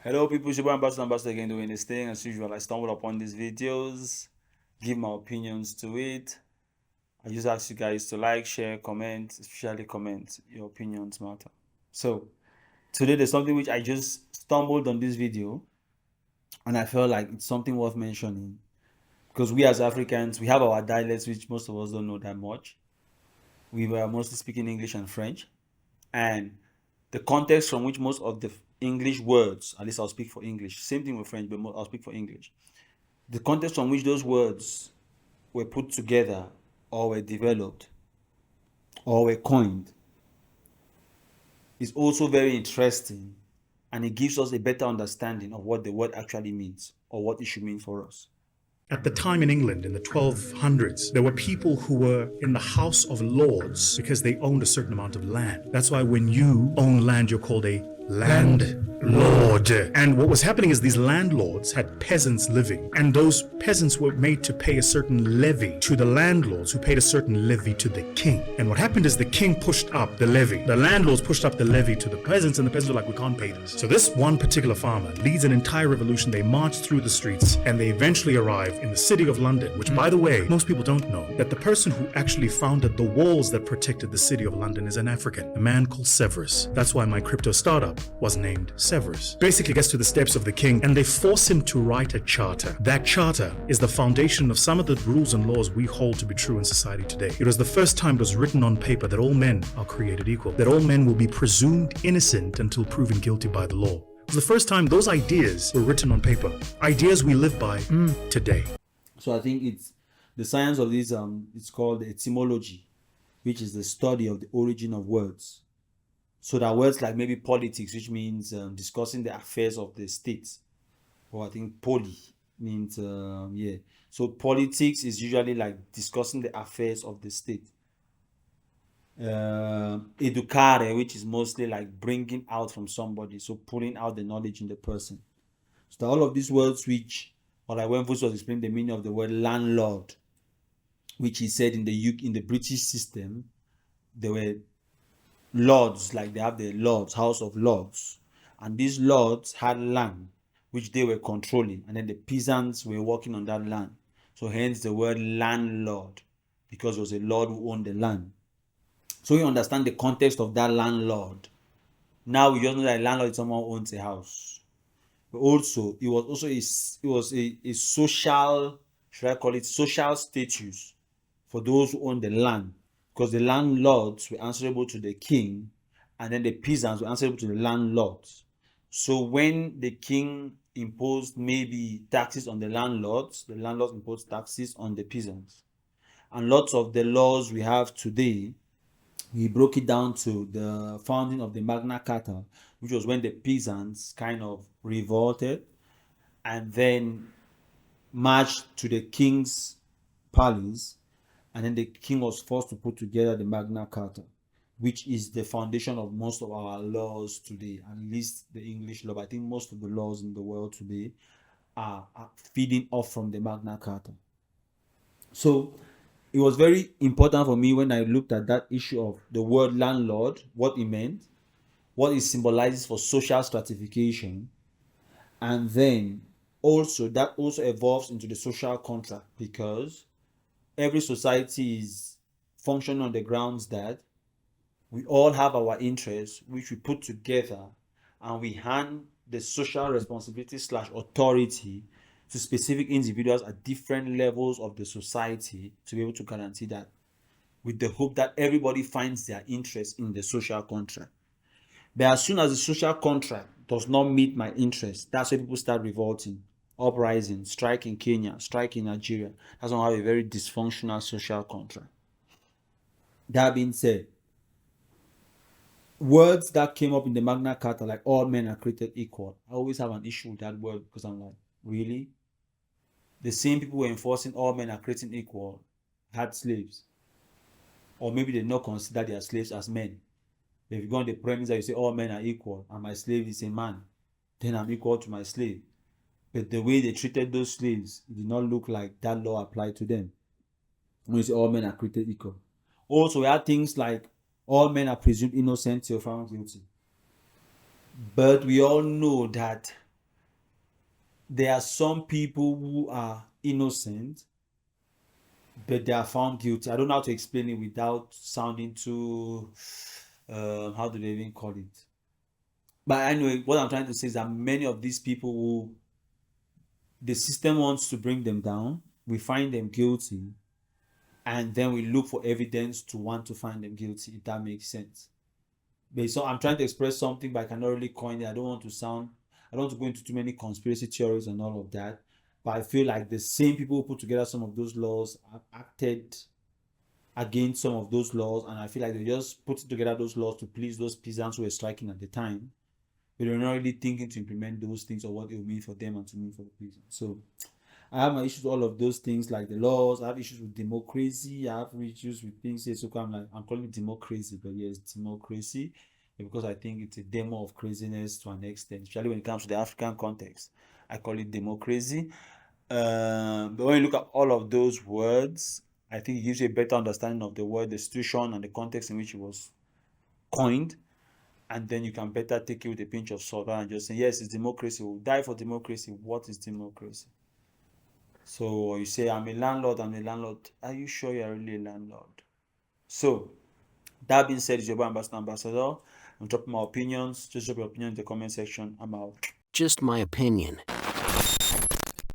Hello people, Shiba Ambassador again doing this thing. As usual, I stumbled upon these videos, give my opinions to it. I just ask you guys to like, share, comment, especially comment. Your opinions matter. So today there's something which I just stumbled on this video and I felt like it's something worth mentioning because we as Africans, we have our dialects which most of us don't know that much. We were mostly speaking English and French, and the context from which most of the English words, at least I'll speak for English, same thing with French, but I'll speak for English. The context from which those words were put together or were developed or were coined is also very interesting, and it gives us a better understanding of what the word actually means or what it should mean for us. At the time in England, in the 1200s, there were people who were in the House of Lords because they owned a certain amount of land. That's why when you own land, you're called a landlord. And what was happening is these landlords had peasants living, and those peasants were made to pay a certain levy to the landlords, who paid a certain levy to the king. And what happened is the king pushed up the levy. The landlords pushed up the levy to the peasants, and the peasants were like, we can't pay this. So this one particular farmer leads an entire revolution. They march through the streets, and they eventually arrive in the city of London, which, by the way, most people don't know that the person who actually founded the walls that protected the city of London is an African, a man called Severus. That's why my crypto startup was named Severus. Basically gets to the steps of the king, and they force him to write a charter. That charter is the foundation of some of the rules and laws we hold to be true in society today. It was the first time it was written on paper that all men are created equal, that all men will be presumed innocent until proven guilty by the law. It was the first time those ideas were written on paper, ideas we live by today. So I think it's the science of this it's called etymology, which is the study of the origin of words. So that words like maybe politics, which means discussing the affairs of the state, or I think poly means yeah. So politics is usually like discussing the affairs of the state. Educare, which is mostly like bringing out from somebody, so pulling out the knowledge in the person. So all of these words, which, or like when Fuss was explaining the meaning of the word landlord, which he said in the in the British system, there were lords, like they have the lords, House of Lords, and these lords had land which they were controlling, and then the peasants were working on that land. So hence the word landlord, because it was a lord who owned the land. So you understand the context of that landlord. Now we just know that a landlord is someone who owns a house. But also it was also a social, should I call it social status for those who own the land, because the landlords were answerable to the king, and then the peasants were answerable to the landlords. So when the king imposed maybe taxes on the landlords imposed taxes on the peasants. And lots of the laws we have today, we broke it down to the founding of the Magna Carta, which was when the peasants kind of revolted and then marched to the king's palace, and then the king was forced to put together the Magna Carta, which is the foundation of most of our laws today, at least the English law. But I think most of the laws in the world today are feeding off from the Magna Carta. So it was very important for me when I looked at that issue of the word landlord, what it meant, what it symbolizes for social stratification, and then also that also evolves into the social contract, because every society is functioning on the grounds that we all have our interests which we put together, and we hand the social responsibility slash authority to specific individuals at different levels of the society to be able to guarantee that, with the hope that everybody finds their interest in the social contract. But as soon as the social contract does not meet my interest, that's when people start revolting, uprising, strike in Kenya, strike in Nigeria. That's when we have a very dysfunctional social contract. That being said, words that came up in the Magna Carta, like all men are created equal, I always have an issue with that word, because I'm like, really? The same people who were enforcing all men are created equal had slaves. Or maybe they not consider their slaves as men. If you go on the premise that you say all men are equal and my slave is a man, then I'm equal to my slave. But the way they treated those slaves, it did not look like that law applied to them. When you say all men are created equal. Also, we had things like all men are presumed innocent till found guilty. But we all know that there are some people who are innocent, but they are found guilty. I don't know how to explain it without sounding too, how do they even call it? But anyway, what I'm trying to say is that many of these people who the system wants to bring them down, we find them guilty, and then we look for evidence to want to find them guilty, if that makes sense. But so I'm trying to express something, but I cannot really coin it. I don't want to go into too many conspiracy theories and all of that. But I feel like the same people who put together some of those laws have acted against some of those laws, and I feel like they just put together those laws to please those peasants who were striking at the time. But they're not really thinking to implement those things or what it will mean for them and to mean for the peasants. So I have my issues with all of those things, like the laws. I have issues with democracy. I have issues with things. Yes, so I'm calling it democracy, but yes, democracy, because I think it's a demo of craziness to an extent, especially when it comes to the African context. I call it democracy. But when you look at all of those words, I think it gives you a better understanding of the word, the situation, and the context in which it was coined. And then you can better take it with a pinch of salt and just say, yes, it's democracy. We'll die for democracy. What is democracy? So you say, I'm a landlord. Are you sure you're really a landlord? So that being said, it's your boy Ambassador. I'm dropping my opinions. Just drop your opinion in the comment section. I'm out. Just my opinion.